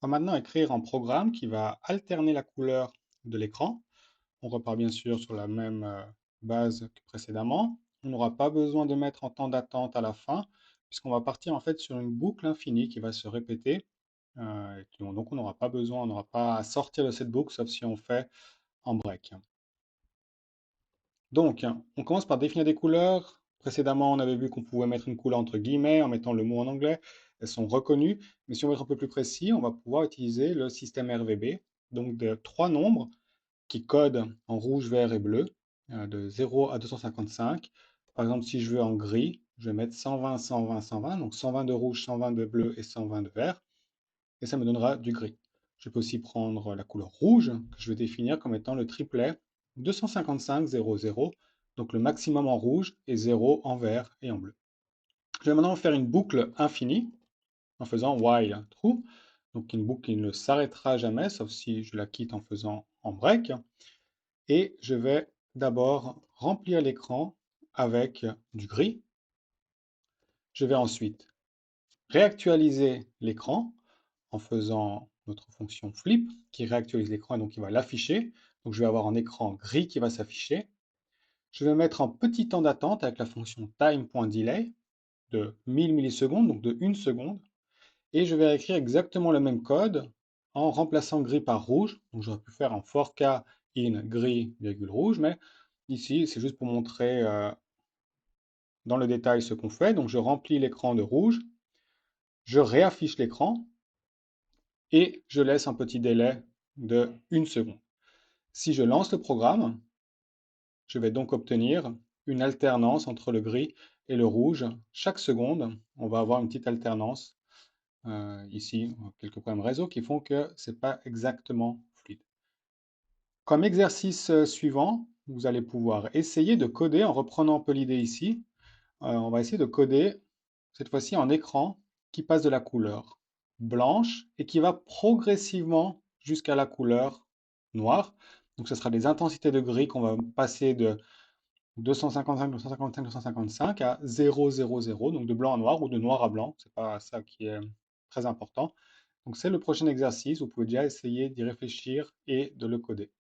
On va maintenant écrire un programme qui va alterner la couleur de l'écran. On repart bien sûr sur la même base que précédemment. On n'aura pas besoin de mettre en temps d'attente à la fin, puisqu'on va partir en fait sur une boucle infinie qui va se répéter. Donc on n'aura pas besoin, on n'aura pas à sortir de cette boucle, sauf si on fait un break. Donc, on commence par définir des couleurs. Précédemment, on avait vu qu'on pouvait mettre une couleur entre guillemets en mettant le mot en anglais. Elles sont reconnues. Mais si on veut être un peu plus précis, on va pouvoir utiliser le système RVB, donc de trois nombres qui codent en rouge, vert et bleu, de 0 à 255. Par exemple, si je veux en gris, je vais mettre 120, 120, 120. Donc 120 de rouge, 120 de bleu et 120 de vert. Et ça me donnera du gris. Je peux aussi prendre la couleur rouge, que je vais définir comme étant le triplet 255, 0, 0. Donc le maximum en rouge et 0 en vert et en bleu. Je vais maintenant faire une boucle infinie en faisant while true. Donc une boucle qui ne s'arrêtera jamais, sauf si je la quitte en faisant en break. Et je vais d'abord remplir l'écran avec du gris. Je vais ensuite réactualiser l'écran en faisant notre fonction flip qui réactualise l'écran et donc qui va l'afficher. Donc je vais avoir un écran gris qui va s'afficher. Je vais mettre un petit temps d'attente avec la fonction time.delay de 1000 millisecondes, donc de 1 seconde. Et je vais écrire exactement le même code en remplaçant gris par rouge. Donc j'aurais pu faire un for k in gris, virgule rouge, mais ici c'est juste pour montrer dans le détail ce qu'on fait. Donc je remplis l'écran de rouge, je réaffiche l'écran et je laisse un petit délai de 1 seconde. Si je lance le programme, je vais donc obtenir une alternance entre le gris et le rouge. Chaque seconde, on va avoir une petite alternance. Ici, quelques problèmes réseau qui font que ce n'est pas exactement fluide. Comme exercice suivant, vous allez pouvoir essayer de coder en reprenant un peu l'idée ici. On va essayer de coder cette fois-ci en écran qui passe de la couleur blanche et qui va progressivement jusqu'à la couleur noire. Donc ce sera des intensités de gris qu'on va passer de 255, 255, 255 à 0, 0, 0, donc de blanc à noir ou de noir à blanc. C'est pas ça qui est très important. Donc c'est le prochain exercice. Vous pouvez déjà essayer d'y réfléchir et de le coder.